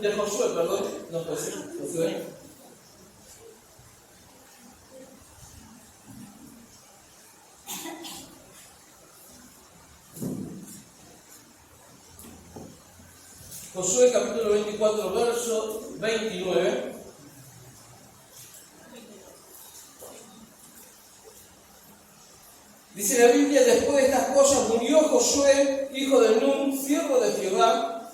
de Josué, perdón, no Josué, Josué. Josué capítulo 24, verso 29. Dice la Biblia: después de estas cosas murió Josué, hijo de Nun, siervo de Jehová,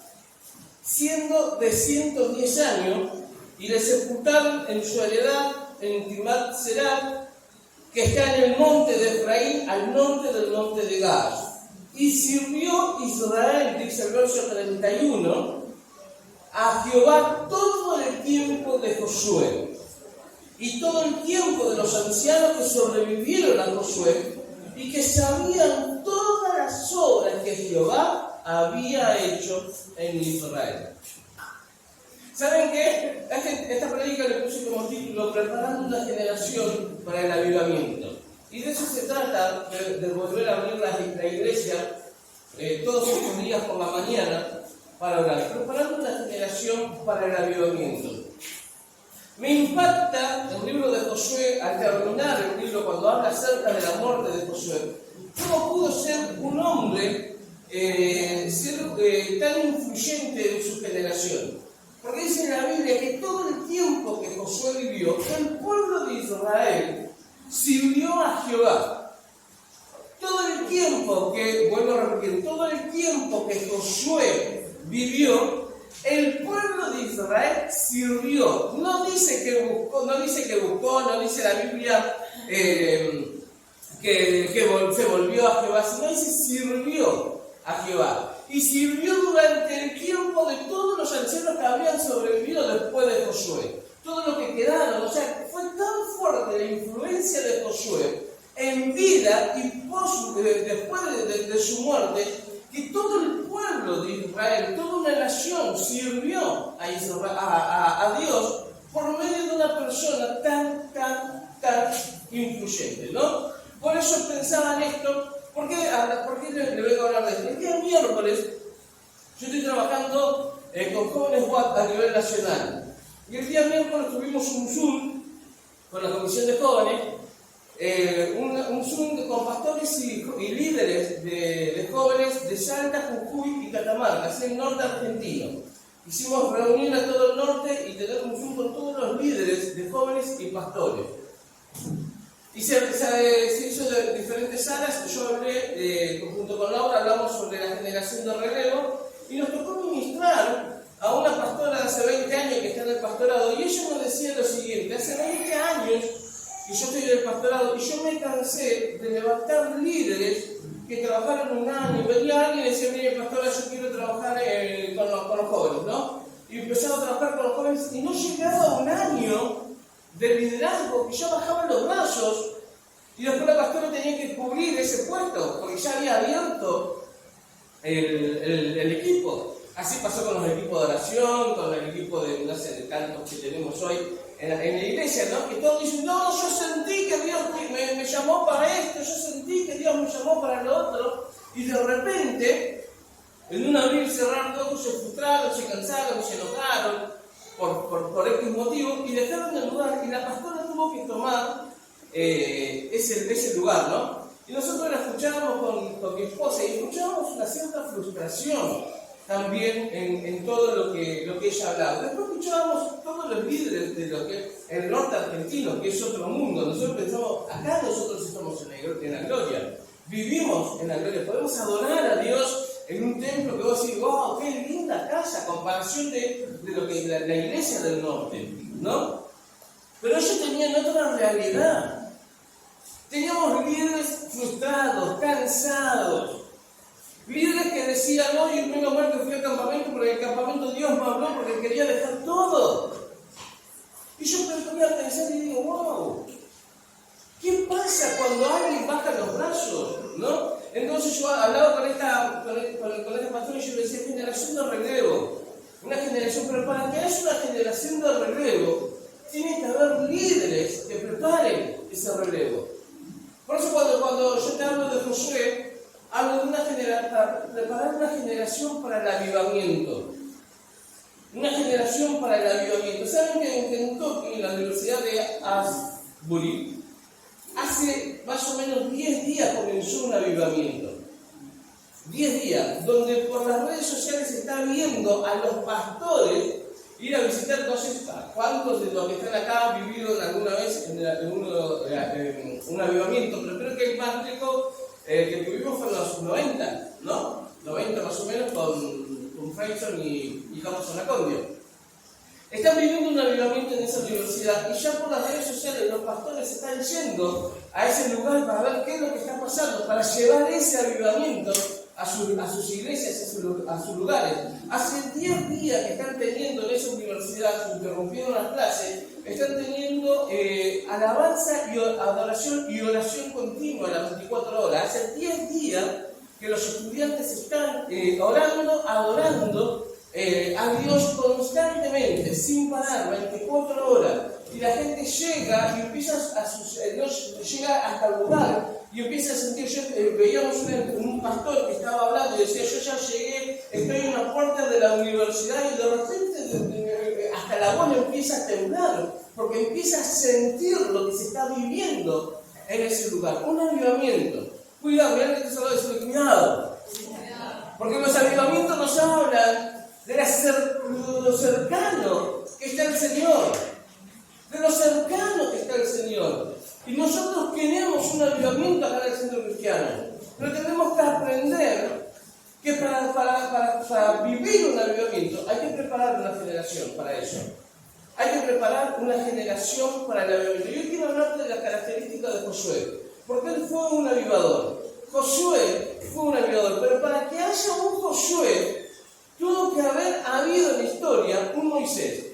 siendo de 110 años, y le sepultaron en su heredad en Timnat Serah, que está en el monte de Efraín, al norte del monte de Gad. Y sirvió Israel, dice el verso 31, a Jehová todo el tiempo de Josué, y todo el tiempo de los ancianos que sobrevivieron a Josué, y que sabían todas las obras que Jehová había hecho en Israel. ¿Saben qué? Esta prédica le puse como título: preparando una generación para el avivamiento. Y de eso se trata, de volver a abrir la iglesia todos estos días por la mañana para orar. Preparando una generación para el avivamiento. Me impacta el libro de Josué, al terminar el libro, cuando habla acerca de la muerte de Josué, cómo pudo ser un hombre tan influyente en su generación. Porque dice en la Biblia que todo el tiempo que Josué vivió, el pueblo de Israel sirvió a Jehová. Todo el tiempo que, vuelvo a repetir, todo el tiempo que Josué vivió, el pueblo de Israel sirvió. No dice que buscó, no dice la Biblia que se volvió a Jehová, sino dice sirvió a Jehová. Y sirvió durante el tiempo de todos los ancianos que habían sobrevivido después de Josué. Todos los que quedaron. O sea, fue tan fuerte la influencia de Josué en vida y después de su muerte, que todo el pueblo de Israel, toda una nación sirvió a Dios por medio de una persona tan influyente, ¿no? Por eso pensaba en esto. ¿Por qué le vengo a hablar de esto? El día miércoles yo estoy trabajando con jóvenes WAP a nivel nacional. Y el día miércoles tuvimos un Zoom con la Comisión de Jóvenes, un Zoom con pastores y líderes de jóvenes de Salta, Jujuy y Catamarca, así en el norte argentino. Hicimos reunión a todo el norte y tenemos un Zoom con todos los líderes de jóvenes y pastores. Y se hizo de diferentes salas. Yo hablé, junto con Laura, hablamos sobre la generación de relevo, y nos tocó ministrar a una pastora de hace 20 años que está en el pastorado, y ella nos decía lo siguiente: hace 20 años que yo estoy en el pastorado, y yo me cansé de levantar líderes que trabajaron un año, venía alguien y decía: mire, pastora, yo quiero trabajar con los jóvenes, ¿no? Y empezaba a trabajar con los jóvenes, y no llegaba un año de liderazgo que ya bajaban los brazos, y después la pastora tenía que cubrir ese puesto porque ya había abierto el equipo. Así pasó con los equipos de oración, con el equipo de cantos que tenemos hoy en la iglesia, ¿no? Que todos dicen: no, yo sentí que Dios me llamó para esto, yo sentí que Dios me llamó para lo otro, y de repente, en un abrir y cerrar de ojos, se frustraron, se cansaron, se enojaron por X motivo, y dejaron el lugar, y la pastora tuvo que tomar ese lugar, ¿no? Y nosotros la escuchábamos con mi esposa, y escuchábamos una cierta frustración también en todo lo que ella hablaba. Después escuchábamos todos los líderes de lo que el norte argentino, que es otro mundo. Nosotros pensamos: acá nosotros estamos en la gloria, vivimos en la gloria, podemos adorar a Dios en un templo que vos decís: wow, qué linda casa, comparación de lo que la iglesia del norte, ¿no? Pero ellos tenían otra realidad. Teníamos líderes frustrados, cansados, líderes que decían: no, yo menos mal que fui al campamento, porque en el campamento Dios me habló porque quería dejar todo. Y yo me ponía a pensar y digo: wow, ¿qué pasa cuando alguien baja los brazos? ¿No? Entonces yo hablaba con esta pastora, y yo le decía: generación de relevo, una generación, pero para que haya una generación de relevo, tiene que haber líderes que preparen ese relevo. Por eso cuando yo te hablo de Josué, hablo de preparar una generación para el avivamiento. Una generación saben que en Kentucky, en la Universidad de Asbury, hace más o menos 10 días comenzó un avivamiento. 10 días, donde por las redes sociales se está viendo a los pastores ir a visitar. No sé cuántos de los que están acá vivieron alguna vez en un avivamiento, pero creo que el más rico que tuvimos fue en los 90, ¿no? 90 más o menos con Freyson y Jamerson Acondio. Están viviendo un avivamiento en esa universidad y ya por las redes sociales los pastores están yendo a ese lugar para ver qué es lo que está pasando, para llevar ese avivamiento a sus iglesias, a sus lugares. Hace 10 días que están teniendo en esa universidad, se interrumpieron las clases, están teniendo alabanza y adoración y oración continua a las 24 horas. Hace 10 días que los estudiantes están orando, adorando a Dios constantemente, sin parar, 24 horas. Y la gente llega y empieza llega hasta el lugar y empieza a sentir. Veíamos un pastor que estaba hablando y decía: yo ya llegué, estoy en la puerta de la universidad, y de repente hasta la voz empieza a temblar, porque empieza a sentir lo que se está viviendo en ese lugar. Un avivamiento. Cuidado, mirá que te salgo de decirle cuidado. Porque los avivamientos nos hablan de lo cercano que está el Señor. De lo cercano que está el Señor. Y nosotros queremos un avivamiento acá en el centro cristiano. Pero tenemos que aprender que para vivir un avivamiento hay que preparar una generación para eso. Hay que preparar una generación para el avivamiento. Yo quiero hablarte de las características de Josué. Porque él fue un avivador. Josué fue un avivador. Pero para que haya un Josué, tuvo que haber habido en la historia un Moisés.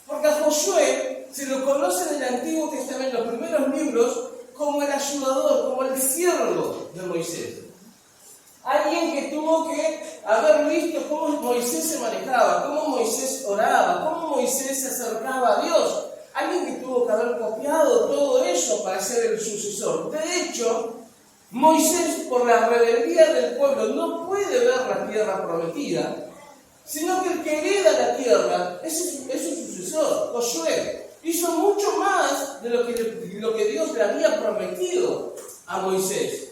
Porque a Josué se lo conoce en el Antiguo Testamento, en los primeros libros, como el ayudador, como el siervo de Moisés. Alguien que tuvo que haber visto cómo Moisés se manejaba, cómo Moisés oraba, cómo Moisés se acercaba a Dios. Alguien que tuvo que haber copiado todo eso para ser el sucesor. De hecho, Moisés, por la rebeldía del pueblo, no puede ver la tierra prometida, sino que el que hereda la tierra es su sucesor. Josué hizo mucho más de lo que Dios le había prometido a Moisés,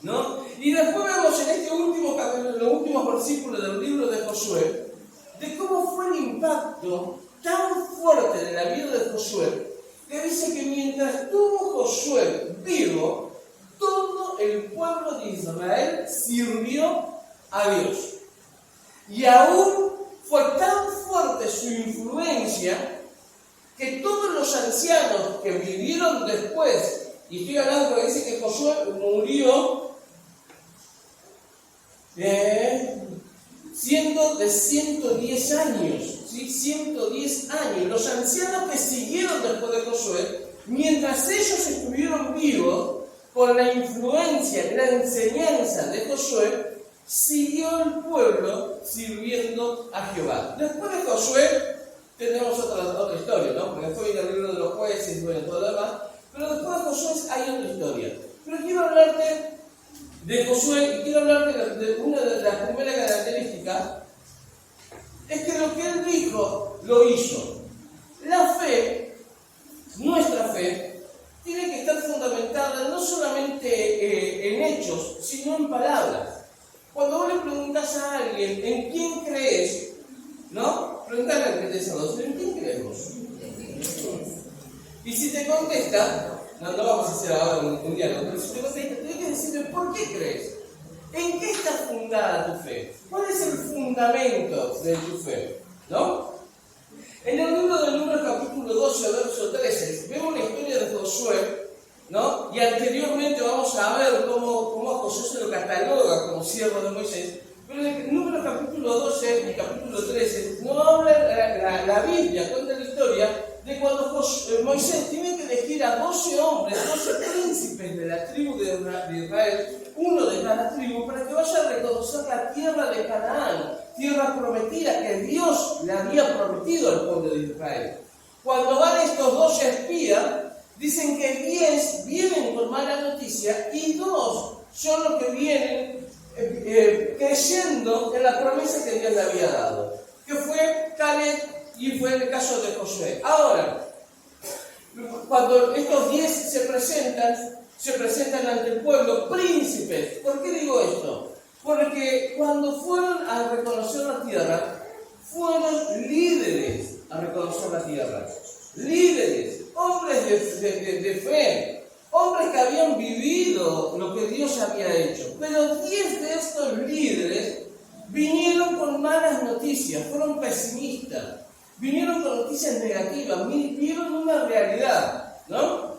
¿no? Y después vemos en este último capítulo, en los últimos versículos del libro de Josué, de cómo fue el impacto tan fuerte de la vida de Josué, que dice que mientras estuvo Josué vivo, todo el pueblo de Israel sirvió a Dios. Y aún fue tan fuerte su influencia que todos los ancianos que vivieron después, y estoy hablando porque dice que Josué murió siendo de 110 años, ¿sí? 110 años. Los ancianos que siguieron después de Josué, mientras ellos estuvieron vivos, con la influencia, la enseñanza de Josué, siguió el pueblo sirviendo a Jehová. Después de Josué tenemos otra historia, ¿no? Porque después viene el libro de los jueces y bueno, todo lo demás. Pero después de Josué hay otra historia. Pero quiero hablarte de Josué y quiero hablarte de una de las primeras características. Es que lo que él dijo, lo hizo. La fe, nuestra fe, tiene que estar fundamentada no solamente en hechos, sino en palabras. Cuando vos le preguntas a alguien en quién crees, ¿no? Preguntale al que te saluda, ¿en quién crees vos? Y si te contesta, no vamos a hacer ahora un diálogo, pero si te contesta, tienes que decirle por qué crees. ¿En qué está fundada tu fe? ¿Cuál es el fundamento de tu fe? ¿No? En el libro de Números capítulo 12, verso 13, vemos la historia de Josué, ¿no? Y anteriormente vamos a ver cómo a Josué se lo cataloga como siervo de Moisés. Pero en el Números capítulo 12 y capítulo 13 no habla la Biblia, cuenta la historia de cuando Moisés tiene que elegir a 12 hombres, 12 príncipes de la tribu de Israel, uno de cada tribu, para que vaya a reconocer la tierra de Canaán, tierra prometida que Dios le había prometido al pueblo de Israel. Cuando van estos 12 espías, dicen que 10 vienen con mala noticia y 2 son los que vienen creyendo en la promesa que Dios le había dado, que fue Caleb Y fue el caso de Josué. Ahora, cuando estos 10 se presentan ante el pueblo príncipes. ¿Por qué digo esto? Porque cuando fueron a reconocer la tierra, fueron líderes a reconocer la tierra. Líderes, hombres de fe, hombres que habían vivido lo que Dios había hecho. Pero 10 de estos líderes vinieron con malas noticias, fueron pesimistas, vinieron con noticias negativas, vieron una realidad, ¿no?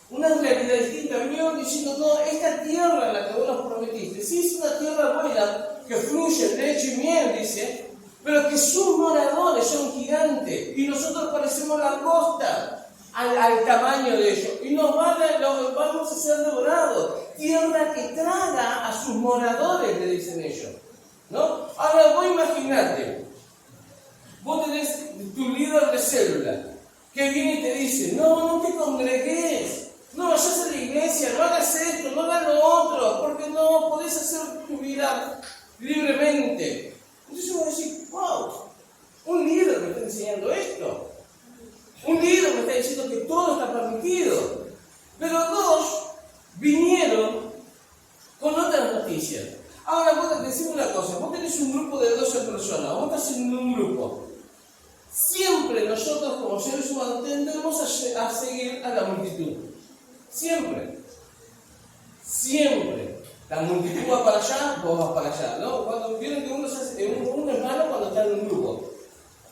Una realidad distinta, vinieron diciendo, no, esta tierra en la que vos nos prometiste, sí es una tierra buena, que fluye leche y miel, dice, pero que sus moradores son gigantes, y nosotros parecemos langosta al tamaño de ellos, y nos vamos a ser devorados, tierra que traga a sus moradores, le dicen ellos, ¿no? Ahora vos imaginate, vos tenés tu líder de célula, que viene y te dice, no te congregues, no vayas a la iglesia, no hagas esto, no hagas lo otro, porque no podés hacer tu vida libremente. Entonces vos decís, wow, un líder me está enseñando esto. Un líder me está diciendo que todo está permitido. Pero 2 vinieron con otras noticias. Ahora vos te decís una cosa, vos tenés un grupo de 12 personas, vos estás en un grupo. Siempre nosotros como seres humanos tendemos a seguir a la multitud. Siempre. La multitud va para allá, vos vas para allá, ¿no? Cuando vieron que uno es malo cuando está en un grupo.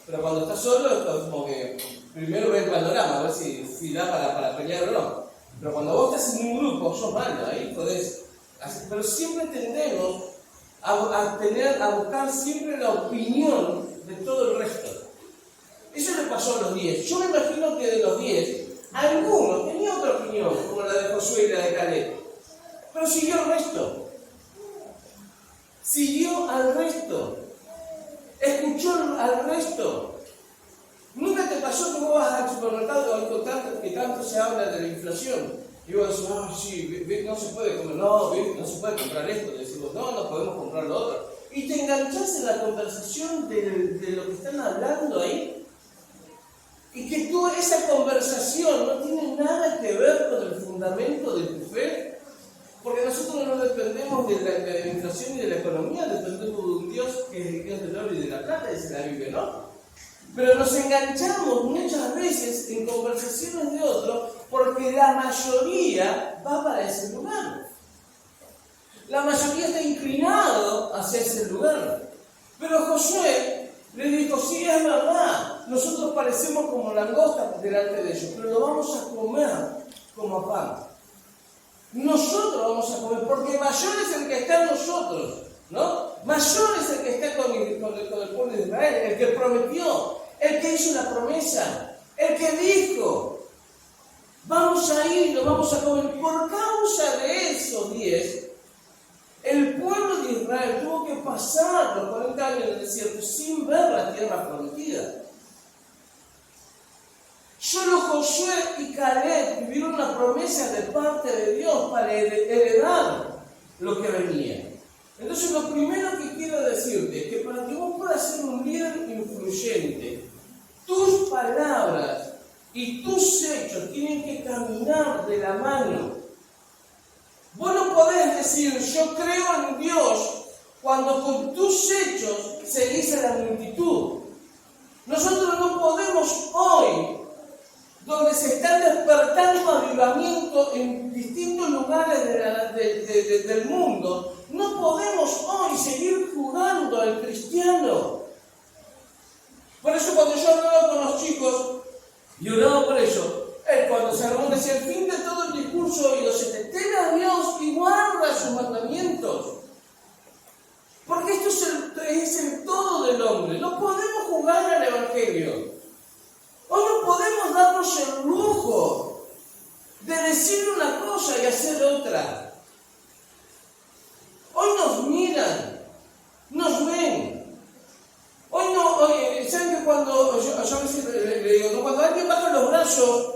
Pero cuando está solo es como que primero ve el panorama, a ver si da para pelear o no. Pero cuando vos estás en un grupo, sos malo, ahí podés. Pero siempre tendemos a buscar siempre la opinión de todo el resto. Eso le pasó a los 10. Yo me imagino que de los 10, algunos tenían otra opinión, como la de Josué y la de Caleb. Pero siguió al resto. Escuchó al resto. ¿Nunca te pasó que vos vas al supermercado que tanto se habla de la inflación? Y vos decís, sí, no se puede comer, no se puede comprar esto. Y decimos, no podemos comprar lo otro. Y te enganchás en la conversación de lo que están hablando ahí. Y que toda esa conversación no tiene nada que ver con el fundamento de tu fe. Porque nosotros no dependemos de la inflación y de la economía, dependemos de un Dios que es el Dios del oro y de la plata, dice la Biblia, ¿no? Pero nos enganchamos muchas veces en conversaciones de otros porque la mayoría va para ese lugar. La mayoría está inclinado hacia ese lugar. Pero Josué le dijo, sí, es verdad, nosotros parecemos como langostas delante de ellos, pero lo vamos a comer como pan. Nosotros vamos a comer, porque mayor es el que está en nosotros, ¿no? Mayor es el que está con el pueblo de Israel, el que prometió, el que hizo la promesa, el que dijo, vamos a ir, lo vamos a comer. Por causa de esos 10, el pueblo de Israel tuvo que pasar los 40 años en el desierto sin ver la tierra prometida. Solo Josué y Caleb tuvieron una promesa de parte de Dios para heredar lo que venía. Entonces, lo primero que quiero decirte es que para que vos puedas ser un líder influyente, tus palabras y tus hechos tienen que caminar de la mano. Vos no podés decir, yo creo en Dios, cuando con tus hechos seguís a la multitud. Nosotros no podemos hoy, donde se están despertando avivamientos en distintos lugares del mundo, no podemos hoy seguir jugando al cristiano. Por eso cuando yo hablaba con los chicos, y oraba por ellos, cuando se armó decía, el fin de todo el discurso oído, teme a Dios y guarda sus mandamientos. Porque esto es el todo del hombre. No podemos jugar al Evangelio. Hoy no podemos darnos el lujo de decir una cosa y hacer otra. Hoy nos miran, nos ven. Hoy ¿saben que cuando yo a veces le digo, no, cuando alguien baja los brazos,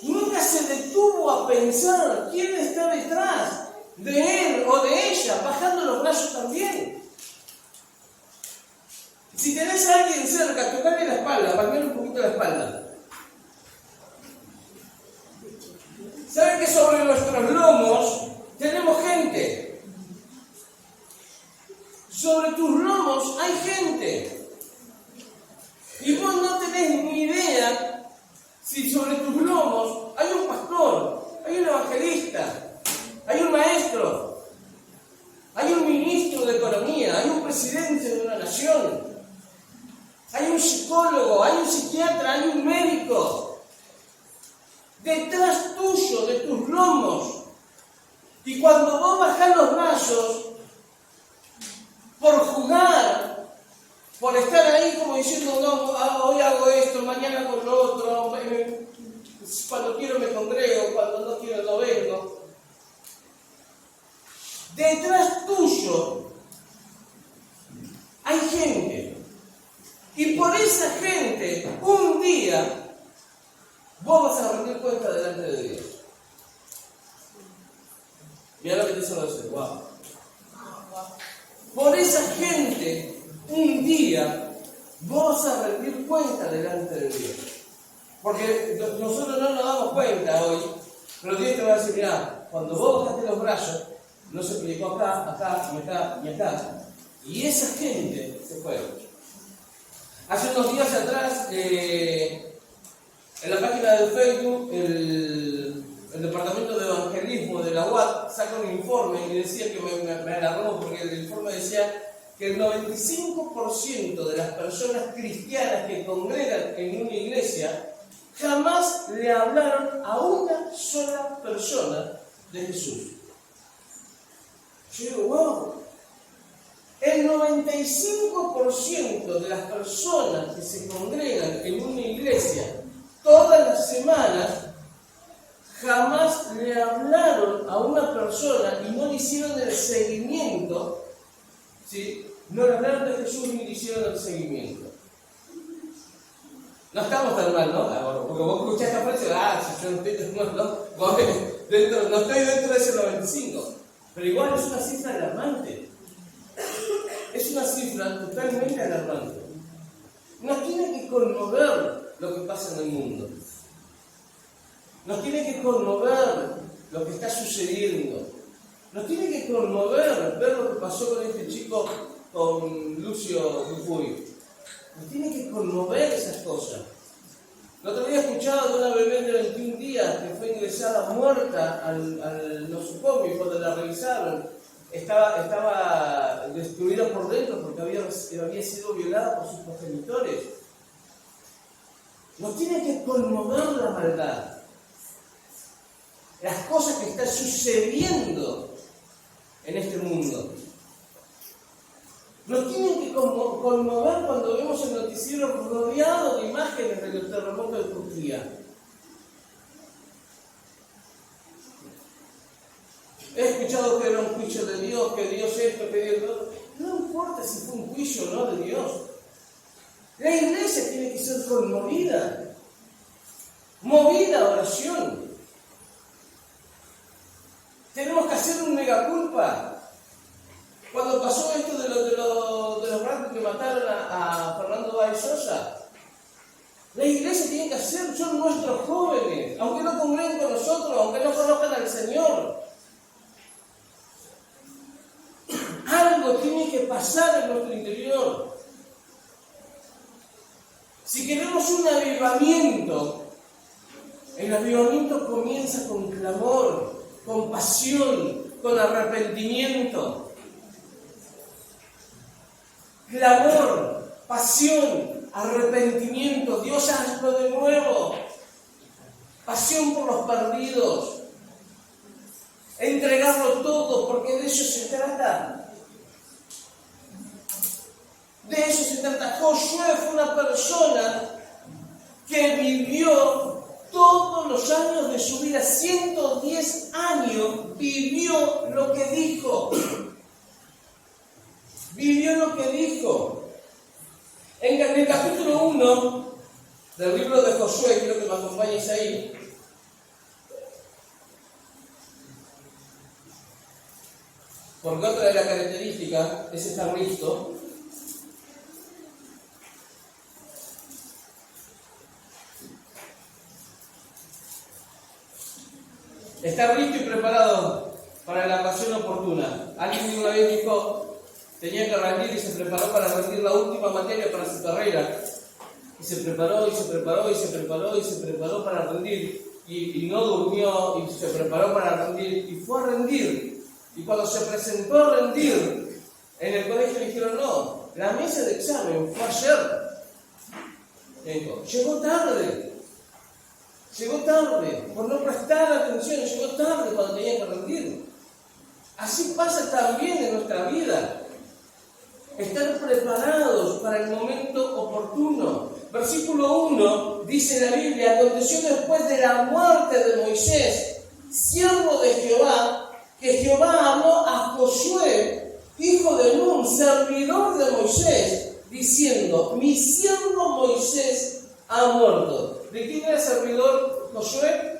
nunca se detuvo a pensar quién está detrás de él o de ella, bajando los brazos también? Si tenés a alguien cerca, tocarle la espalda, palmear un poquito la espalda. ¿Saben que sobre nuestros lomos tenemos gente? Sobre tus lomos hay gente. Y vos no tenés ni idea si sobre tus lomos hay un pastor, hay un evangelista, hay un maestro, hay un ministro de economía, hay un presidente de una nación, hay un psicólogo, hay un psiquiatra, hay un médico. Detrás tuyo, de tus lomos. Y cuando vos bajás los brazos, por jugar, por estar ahí como diciendo, no, hoy hago esto, mañana hago lo otro, cuando quiero me congrego, cuando no quiero no vengo. Detrás tuyo hay gente. Y por esa gente, un día, vos vas a rendir cuenta delante de Dios. Mira lo que te dice la decir, wow. Por esa gente, un día, vos vas a rendir cuenta delante de Dios. Porque nosotros no nos damos cuenta hoy, pero Dios te va a decir, mira, cuando vos bajaste los brazos, no se predicó acá, acá, y acá, y acá. Y esa gente se fue. Hace unos días atrás, en la página de Facebook, el Departamento de Evangelismo de la UAT saca un informe y decía que me alarmó porque el informe decía que el 95% de las personas cristianas que congregan en una iglesia jamás le hablaron a una sola persona de Jesús. Yo digo, wow. El 95% de las personas que se congregan en una iglesia todas las semanas jamás le hablaron a una persona y no le hicieron el seguimiento, ¿sí? No le hablaron de Jesús ni le hicieron el seguimiento. No estamos tan mal, ¿no? Porque vos escuchás esta frase, si yo no estoy no estoy dentro de ese 95%. Pero igual es una cifra alarmante. Es una cifra totalmente alarmante. Nos tiene que conmover lo que pasa en el mundo. Nos tiene que conmover lo que está sucediendo. Nos tiene que conmover ver lo que pasó con este chico, con Lucio Dupuy. Nos tiene que conmover esas cosas. El otro día escuchaba de una bebé de 21 días que fue ingresada muerta al nosocomio y cuando la revisaron estaba destruida por dentro porque había sido violada por sus progenitores. Nos tiene que conmover la maldad. Las cosas que están sucediendo en este mundo. Nos tienen que conmover cuando vemos el noticiero rodeado de imágenes del terremoto de Turquía. He escuchado que era un juicio de Dios, que Dios esto, que Dios lo otro. No importa si fue un juicio o no de Dios. La iglesia tiene que ser conmovida, movida a oración. Tenemos que hacer un megaculpa. Cuando pasó esto de los ratos que mataron a Fernando Báez Sosa, la iglesia tiene que hacer, son nuestros jóvenes, aunque no congreguen con nosotros, aunque no conozcan al Señor. Algo tiene que pasar en nuestro interior. Si queremos un avivamiento, el avivamiento comienza con clamor, con pasión, con arrepentimiento. Clamor, pasión, arrepentimiento. Dios, hazlo de nuevo. Pasión por los perdidos. Entregarlo todo, porque de eso se trata. De eso se trata. Josué fue una persona que vivió todos los años de su vida, 110 años, vivió lo que dijo. Vivió lo que dijo. En el capítulo 1 del libro de Josué, quiero que me acompañes ahí. Porque otra de las características es estar listo. estar listo y preparado para la ocasión oportuna. Alguien una vez dijo, tenía que rendir y se preparó para rendir la última materia para su carrera. Y se preparó, y se preparó, y se preparó, y se preparó para rendir. Y no durmió, y se preparó para rendir, y fue a rendir. Y cuando se presentó a rendir, en el colegio le dijeron, no, la mesa de examen fue ayer. Dijo, llegó tarde, por no prestar atención, llegó tarde cuando tenía que rendir. Así pasa también en nuestra vida. Estar preparados para el momento oportuno. Versículo 1 dice la Biblia, aconteció después de la muerte de Moisés, siervo de Jehová, que Jehová habló a Josué, hijo de Nun, servidor de Moisés, diciendo, mi siervo Moisés ha muerto. ¿De quién era servidor Josué?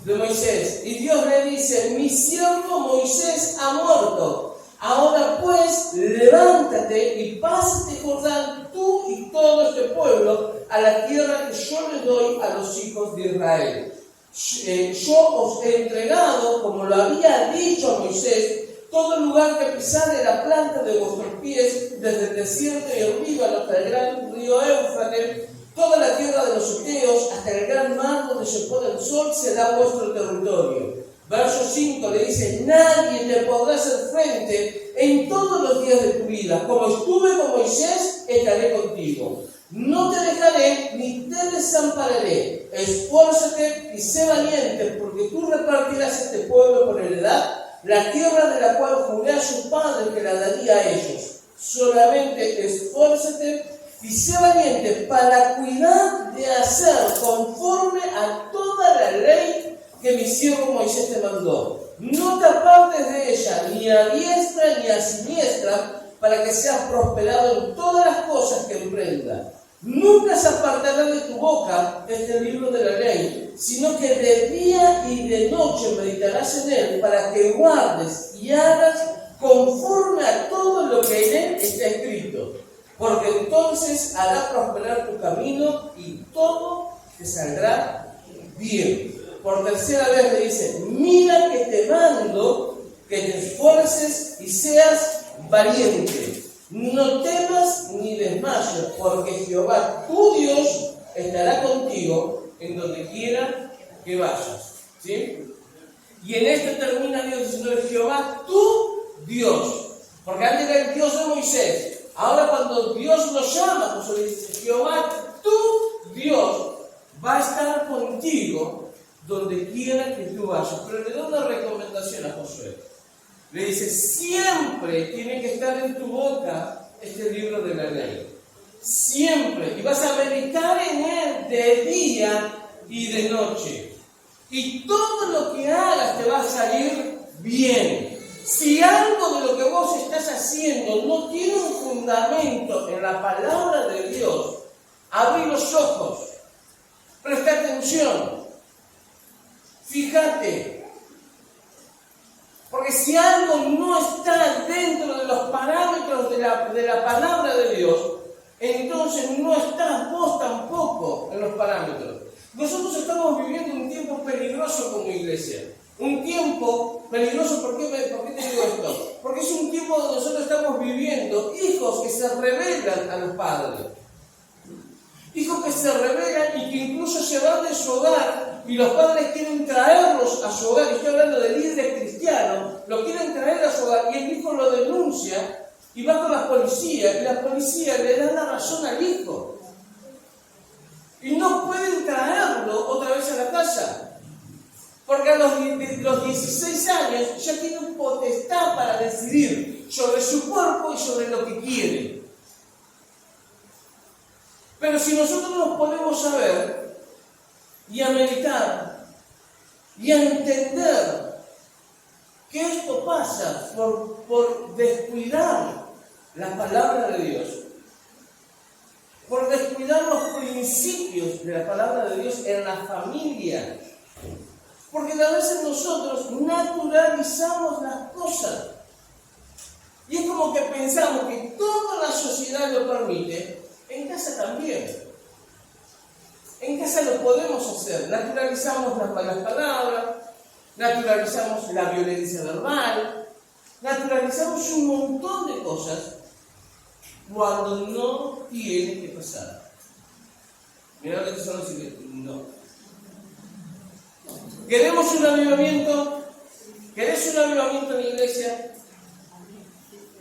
De Moisés. Y Dios le dice, mi siervo Moisés ha muerto. Ahora pues, levántate y pásate Jordán, tú y todo este pueblo, a la tierra que yo le doy a los hijos de Israel. Yo os he entregado, como lo había dicho a Moisés, todo lugar que pisare la planta de vuestros pies, desde el desierto y el río hasta el gran río Éufrates, toda la tierra de los Eteos, hasta el gran mar donde se pone el sol, será vuestro territorio. Verso 5 le dice, nadie te podrá hacer frente en todos los días de tu vida. Como estuve con Moisés, estaré contigo. No te dejaré ni te desampararé. Esfuérzate y sé valiente, porque tú repartirás este pueblo por heredad, la tierra de la cual juré a sus padres que la daría a ellos. Solamente esfuérzate y sé valiente para cuidar de hacer conforme a toda la ley que mi siervo Moisés te mandó. No te apartes de ella, ni a diestra ni a siniestra, para que seas prosperado en todas las cosas que emprendas. Nunca se apartará de tu boca este libro de la ley, sino que de día y de noche meditarás en él, para que guardes y hagas conforme a todo lo que en él está escrito. Porque entonces hará prosperar tu camino y todo te saldrá bien. Por tercera vez le dice, mira que te mando que te esfuerces y seas valiente. No temas ni desmayes, porque Jehová, tu Dios, estará contigo en donde quiera que vayas. ¿Sí? Y en esto termina Dios diciendo, Jehová, tu Dios. Porque antes era el Dios de Moisés. Ahora cuando Dios lo llama, pues le dice, Jehová, tu Dios, va a estar contigo donde quiera que tú vayas. Pero le da una recomendación a Josué. Le dice, siempre tiene que estar en tu boca este libro de la ley. Siempre. Y vas a meditar en él de día y de noche. Y todo lo que hagas te va a salir bien. Si algo de lo que vos estás haciendo no tiene un fundamento en la palabra de Dios, abrí los ojos. Presta atención. Fíjate, porque si algo no está dentro de los parámetros de la palabra de Dios, entonces no estás vos tampoco en los parámetros. Nosotros estamos viviendo un tiempo peligroso como iglesia. Un tiempo peligroso, ¿por qué te digo esto? Porque es un tiempo donde nosotros estamos viviendo hijos que se rebelan a los padres. Hijos que se rebelan y que incluso se van de su hogar y los padres quieren traerlos a su hogar. Estoy hablando de líderes cristianos, lo quieren traer a su hogar y el hijo lo denuncia y va con la policía y la policía le da la razón al hijo. Y no pueden traerlo otra vez a la casa. Porque a los 16 años ya tienen potestad para decidir sobre su cuerpo y sobre lo que quieren. Pero si nosotros nos ponemos a ver y a meditar y a entender que esto pasa por descuidar la palabra de Dios, por descuidar los principios de la palabra de Dios en la familia, porque a veces nosotros naturalizamos las cosas y es como que pensamos que toda la sociedad lo permite. En casa también. En casa lo podemos hacer. Naturalizamos las malas palabras, naturalizamos la violencia verbal, naturalizamos un montón de cosas cuando no tiene que pasar. Mirá lo que son los que no. ¿Queremos un avivamiento? ¿Querés un avivamiento en la iglesia?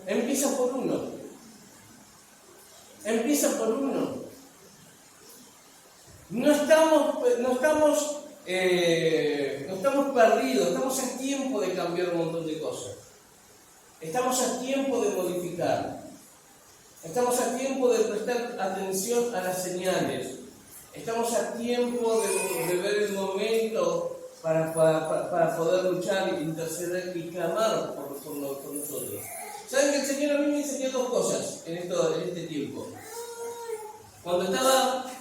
Empieza por uno. Empieza por uno. No estamos perdidos, estamos a tiempo de cambiar un montón de cosas. Estamos a tiempo de modificar. Estamos a tiempo de prestar atención a las señales. Estamos a tiempo de ver el momento para poder luchar, interceder y clamar por nosotros. ¿Saben que el Señor a mí me enseñó dos cosas en este tiempo? Cuando estaba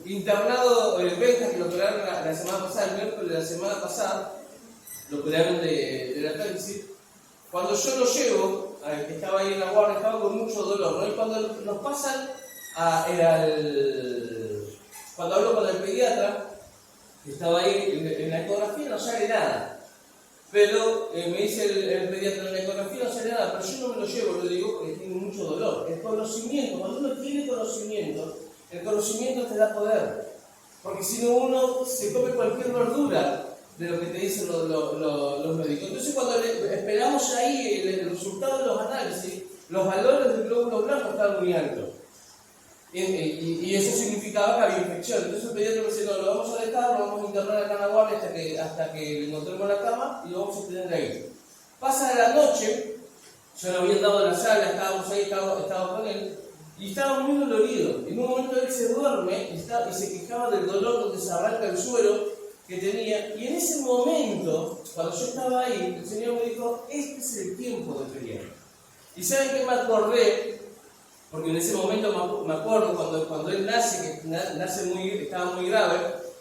internado en Benja, que lo operaron la semana pasada, el miércoles de la semana pasada, lo operaron de la apéndice. Cuando yo lo llevo, que estaba ahí en la guardia, estaba con mucho dolor, ¿no? Y cuando nos pasan cuando hablo con el pediatra, que estaba ahí en la ecografía, no sale nada. Pero me dice el pediatra, en la ecografía no sale nada, pero yo no me lo llevo, lo digo porque tiene mucho dolor. El conocimiento, cuando uno tiene conocimiento, el conocimiento te da poder. Porque si no, uno se come cualquier verdura de lo que te dicen los médicos. Entonces, cuando esperamos ahí el resultado de los análisis, los valores del glóbulo blanco estaban muy altos. Y eso significaba que había infección. Entonces el pediatra me dice, no, lo vamos a dejar, lo vamos a internar acá en la guardia hasta que le encontremos la cama y lo vamos a tener ahí. Pasa la noche, yo le había dado la sala, estábamos ahí, estaba con él, y estaba muy dolorido. En un momento él se duerme y se quejaba del dolor donde se arranca el suero que tenía. Y en ese momento, cuando yo estaba ahí, el Señor me dijo, este es el tiempo de pelear. ¿Y saben qué me acordé? Porque en ese momento me acuerdo cuando él nace, que estaba muy grave,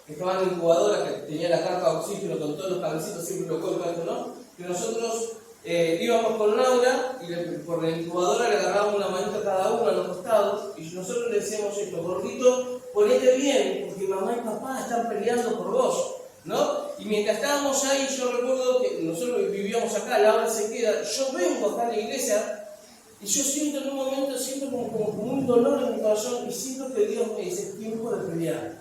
que estaba en la incubadora, que tenía la carpa de oxígeno con todos los cabecitos, siempre lo cuelgo esto, ¿no? Que nosotros íbamos con Laura y por la incubadora le agarrábamos una manita a cada uno a los costados y nosotros le decíamos esto, gordito, ponete bien, porque mamá y papá están peleando por vos, ¿no? Y mientras estábamos ahí, yo recuerdo que nosotros vivíamos acá, Laura se queda, yo vengo acá a la iglesia. Y yo siento en un momento, como un dolor en mi corazón y siento que Dios me dice, es tiempo de pelear.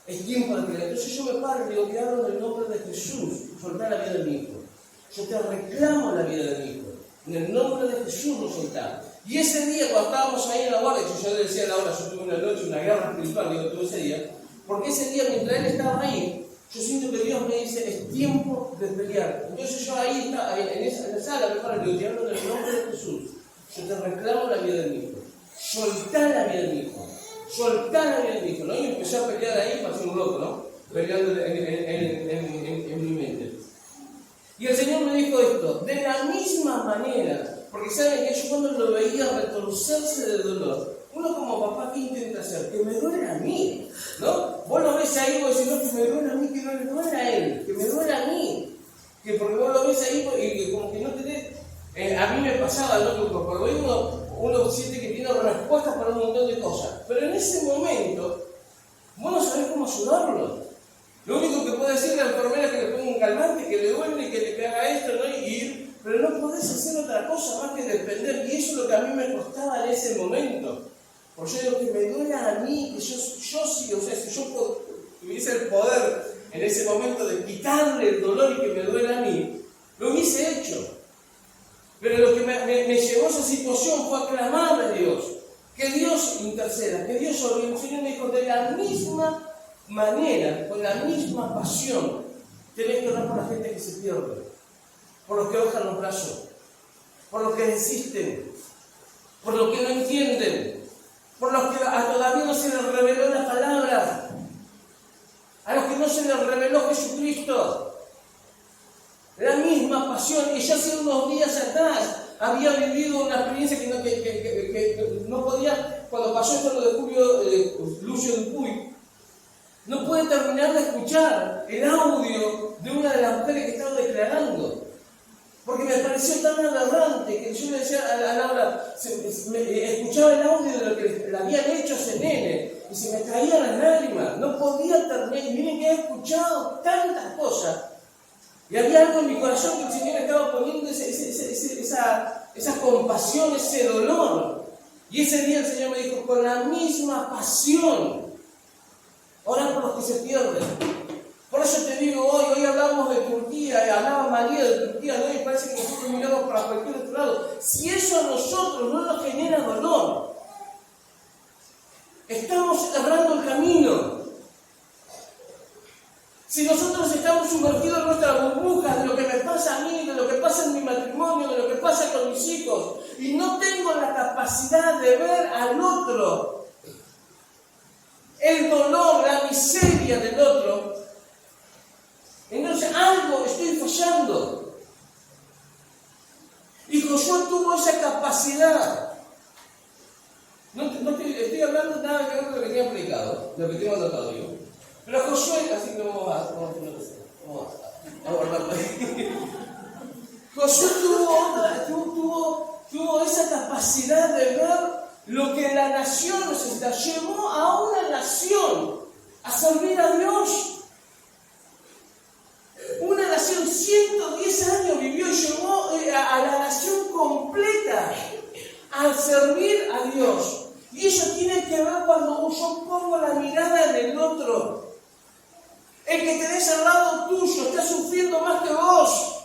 Es tiempo de pelear. Entonces yo me paro y digo, te hablo en el nombre de Jesús, soltá la vida de mi hijo. Yo te reclamo la vida de mi hijo. En el nombre de Jesús lo soltá. Y ese día cuando estábamos ahí en la guardia, yo le decía a Laura, yo tuve una noche, una guerra espiritual, digo, tuve ese día. Porque ese día mientras él estaba ahí, yo siento que Dios me dice, es tiempo de pelear. Entonces yo ahí, en la sala, me paro y digo, te hablo en el nombre de Jesús. Yo te reclamo la vida de mi hijo. Soltá la vida de mi hijo. Soltá la vida de mi hijo. ¿No? Y empecé a pelear ahí, pasé un loco, ¿no? Peleando en mi mente. Y el Señor me dijo esto, de la misma manera, porque saben que yo cuando lo veía retorcerse de dolor, uno como papá, ¿qué intenta hacer? Que me duele a mí, ¿no? Vos lo ves ahí y vos decís, no, que me duele a mí, que no le duele a él, que me duele a mí. Que porque vos lo ves ahí y como que no tenés... a mí me pasaba, ¿no? Porque uno siente que tiene respuestas para un montón de cosas. Pero en ese momento, vos no sabés cómo ayudarlo. Lo único que puede decir la enfermera es que le ponga un calmante, que le duele, que le haga esto, ¿no? Y ir. Pero no podés hacer otra cosa más que depender. Y eso es lo que a mí me costaba en ese momento. Porque yo digo que me duele a mí, que yo sí, o sea, si yo tuviese el poder en ese momento de quitarle el dolor y que me duele a mí, lo hubiese hecho. Pero lo que me llevó a esa situación fue a clamarle a Dios, que Dios interceda, que Dios ordene. El Señor me dijo, de la misma manera, con la misma pasión, tenés que orar por la gente que se pierde, por los que bajan los brazos, por los que desisten, por los que no entienden, por los que todavía no se les reveló la palabra, a los que no se les reveló Jesucristo. La misma pasión, y ya hace unos días atrás había vivido una experiencia que no podía, cuando pasó esto lo de Lucio Dupuy, no pude terminar de escuchar el audio de una de las mujeres que estaba declarando, porque me pareció tan aberrante que yo le decía a Laura, escuchaba el audio de lo que le habían hecho a ese nene y se me caían las lágrimas, no podía terminar, y miren que he escuchado tantas cosas, y había algo en mi corazón que el Señor estaba poniendo esa compasión, ese dolor, y ese día el Señor me dijo, con la misma pasión, orar por los que se pierden. Por eso te digo hoy hablamos de Turquía, hablaba María de Turquía, de hoy parece que nosotros miramos para cualquier otro lado. Si eso a nosotros no nos genera dolor, estamos errando el camino. Si nosotros estamos sumergidos en nuestra burbuja de lo que me pasa a mí, de lo que pasa en mi matrimonio, de lo que pasa con mis hijos, y no tengo la capacidad de ver al otro, el dolor, la miseria del otro, entonces algo estoy fallando. Y Josué tuvo esa capacidad. No estoy hablando nada que ver con lo que tenía predicado, lo que tengo anotado yo. Pero Josué, así que vamos a guardarlo ahí. Josué tuvo esa capacidad de ver lo que la nación necesita. Llevó a una nación a servir a Dios. Una nación, 110 años vivió y llevó a la nación completa a servir a Dios. Y eso tiene que ver cuando yo pongo la mirada en el otro. El que tenés al lado tuyo está sufriendo más que vos.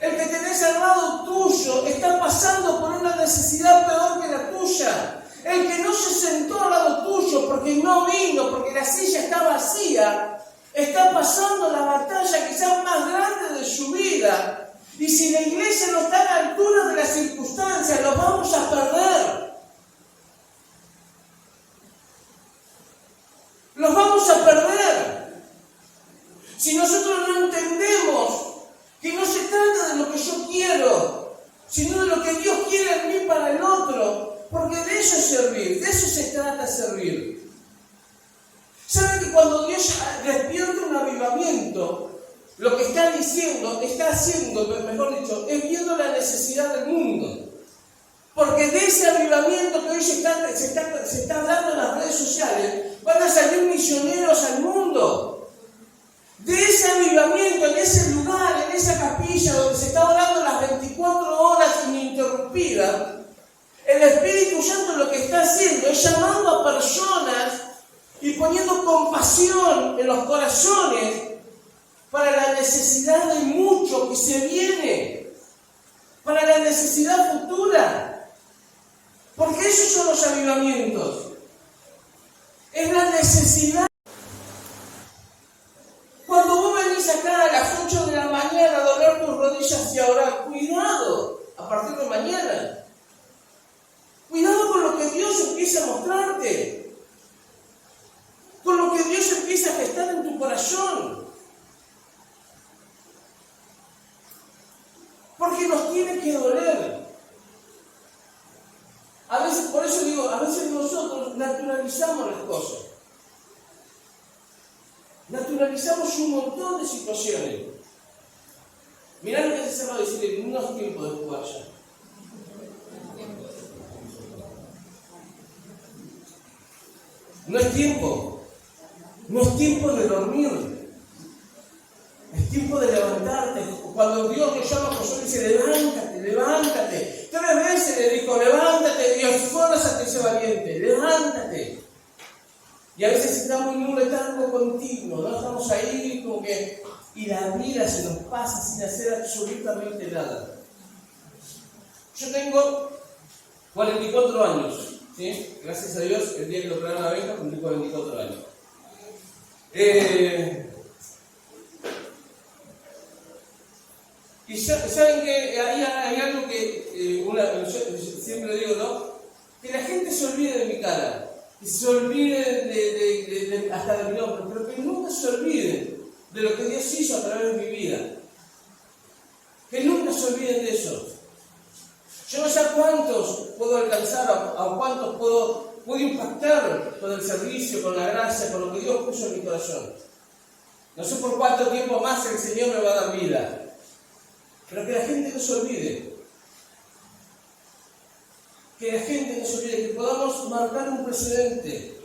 El que tenés al lado tuyo está pasando por una necesidad peor que la tuya. El que no se sentó al lado tuyo porque no vino, porque la silla está vacía, está pasando la batalla quizás más grande de su vida. Y si la iglesia no está a la altura de las circunstancias, los vamos a perder. Los vamos a perder. Si nosotros no entendemos que no se trata de lo que yo quiero, sino de lo que Dios quiere en mí para el otro, porque de eso es servir, de eso se trata servir. ¿Saben que cuando Dios despierta un avivamiento, lo que está diciendo, está haciendo, mejor dicho, es viendo la necesidad del mundo? Porque de ese avivamiento que hoy se está hablando en las redes sociales, van a salir misioneros al mundo. De ese avivamiento, en ese lugar, en esa capilla donde se está orando las 24 horas ininterrumpida, el Espíritu Santo lo que está haciendo es llamando a personas y poniendo compasión en los corazones para la necesidad de mucho que se viene, para la necesidad futura. Porque esos son los avivamientos. Es la necesidad. Cuando vos venís acá a las 8 de la mañana a doblar tus rodillas y a orar, cuidado a partir de mañana. Cuidado con lo que Dios empieza a mostrarte. Con lo que Dios empieza a gestar en tu corazón. Porque nos tiene que doler. A veces, por eso digo, a veces nosotros naturalizamos las cosas. Naturalizamos un montón de situaciones. Mirá lo que se llama decir, no es tiempo de jugar ya. No es tiempo. No es tiempo de dormir. Es tiempo de levantarte. Cuando Dios nos llama a Josué, dice, levántate, levántate. 3 veces le dijo, levántate, y esfuérzate y sé valiente, levántate. Y a veces estamos en un letargo continuo, no estamos ahí como que, y la vida se nos pasa sin hacer absolutamente nada. Yo tengo 44 años, ¿sí? Gracias a Dios, el día que lo trajeron a Benja, cumplí 44 años. Y saben que hay algo que yo siempre digo, ¿no? Que la gente se olvide de mi cara, que se olvide hasta de mi nombre, pero que nunca se olviden de lo que Dios hizo a través de mi vida. Que nunca se olviden de eso. Yo no sé a cuántos puedo alcanzar, a cuántos puedo impactar con el servicio, con la gracia, con lo que Dios puso en mi corazón. No sé por cuánto tiempo más el Señor me va a dar vida. Pero que la gente no se olvide. que la gente no se olvide, que podamos marcar un precedente,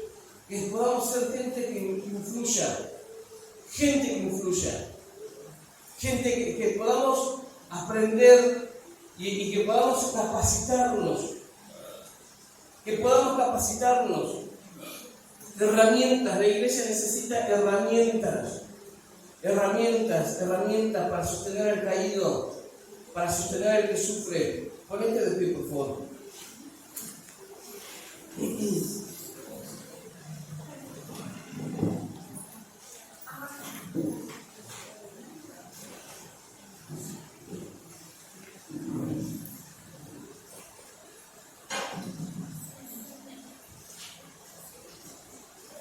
que podamos ser gente que influya, gente que podamos aprender y que podamos capacitarnos, herramientas. La iglesia necesita herramientas para sostener al caído, para sostener al que sufre. Ponete de pie, por favor.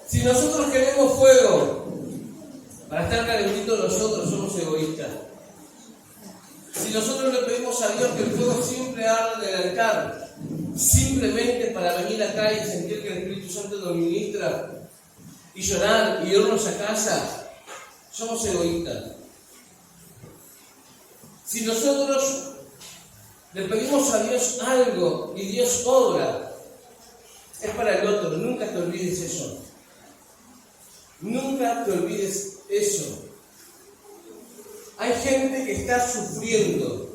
Si nosotros queremos fuego para estar calentitos, nosotros somos egoístas. Si nosotros le pedimos a Dios que el fuego siempre arde en el altar, simplemente para venir acá y sentir que el Espíritu Santo nos ministra y llorar y irnos a casa, somos egoístas. Si nosotros le pedimos a Dios algo y Dios obra, es para el otro. Nunca te olvides eso. Nunca te olvides eso. Hay gente que está sufriendo.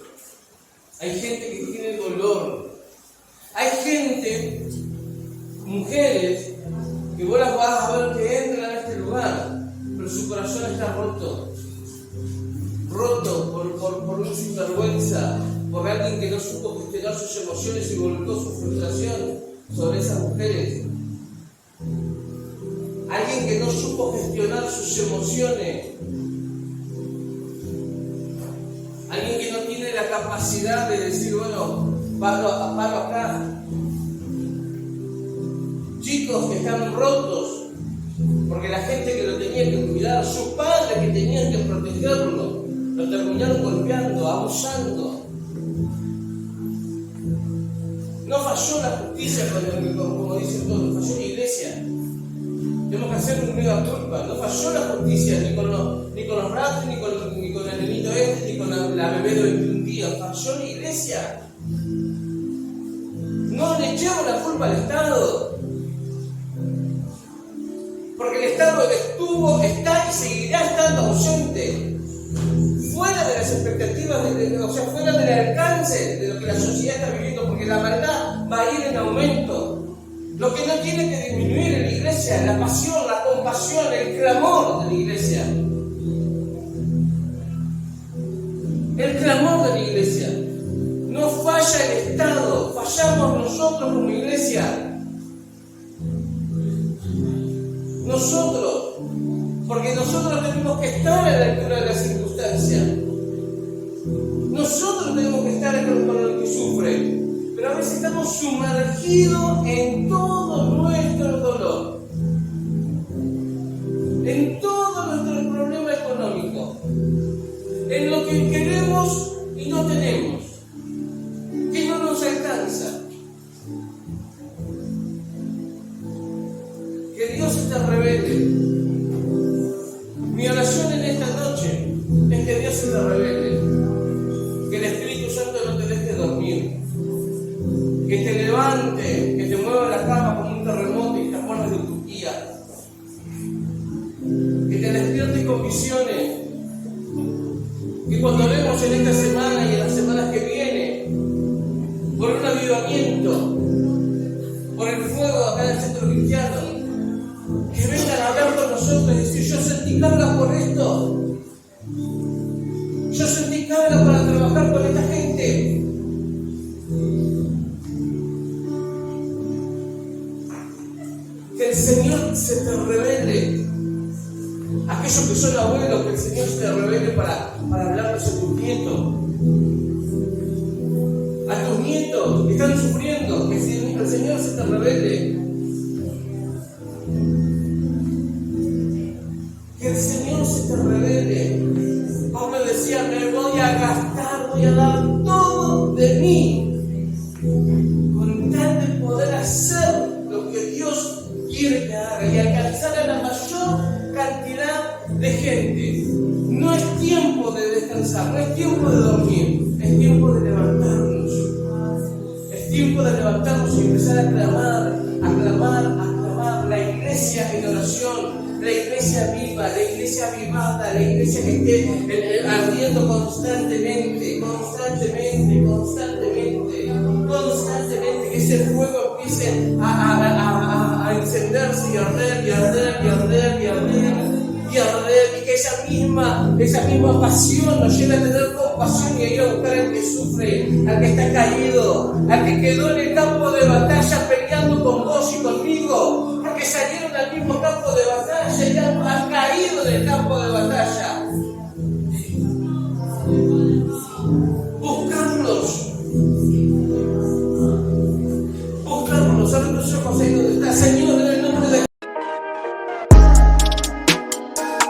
Hay gente que tiene dolor. Hay gente, mujeres, que vos las vas a ver que entran a este lugar, pero su corazón está roto. Roto por una sinvergüenza, por alguien que no supo gestionar sus emociones y volcó su frustración sobre esas mujeres. Alguien que no supo gestionar sus emociones. Alguien que no tiene la capacidad de decir, bueno, paro acá. Chicos que están rotos, porque la gente que lo tenía que cuidar, sus padres que tenían que protegerlo, lo terminaron golpeando, abusando. No falló la justicia, como dicen todos, falló la iglesia. Tenemos que hacer un mega culpa. No falló la justicia ni con los brazos, ni con el nenito ni con la bebé de 21 días. Falló la iglesia. No le echamos la culpa al Estado. Porque el Estado estuvo, está y seguirá estando ausente. Fuera de las expectativas, fuera del alcance de lo que la sociedad está viviendo, porque la maldad va a ir en aumento. Lo que no tiene que disminuir en la iglesia es la pasión, la compasión, el clamor de la iglesia. El clamor de la iglesia. No falla el Estado, fallamos nosotros como iglesia. Nosotros, porque nosotros tenemos que estar a la altura de las circunstancias. Nosotros tenemos que estar con el que sufre. Pero a veces estamos sumergidos en todo nuestro dolor, en todo nuestro problema económico, en lo que queremos y no tenemos, que no nos alcanza. Que Dios se te revele. Mi oración en esta noche es que Dios se te revele, que el Espíritu Santo no te deje dormir, que te levante, que te mueva la cama como un terremoto y te acuerdes de Turquía, que te despierte con visiones, que cuando oremos en esta semana y en las semanas que vienen, por un avivamiento, por el fuego acá en el centro cristiano, que vengan a hablar con nosotros y decir, yo sentí carga por esto, yo sentí carga para trabajar con esta gente. Que el Señor se te revele. Aquellos que son abuelos, que el Señor se te revele para hablarles a tus nietos. A tus nietos que están sufriendo, que el Señor se te revele. Que el Señor se te revele. Pablo decía, me voy a gastar, voy a dar todo de mí, con tal de poder hacer lo que Dios quiere que haga y alcanzar a la mayor cantidad de gente. No es tiempo de descansar, no es tiempo de dormir, es tiempo de levantarnos, es tiempo de levantarnos y empezar a clamar, a clamar, a clamar. La iglesia en oración, la iglesia viva, la iglesia avivada, la iglesia que esté ardiendo constantemente, que ese fuego empiece a encenderse y arder, y que esa misma pasión nos lleve a tener compasión y a ir a buscar al que sufre, al que está caído, al que quedó en el campo de batalla peleando con vos y conmigo, porque salieron al mismo campo de batalla y han caído en el campo de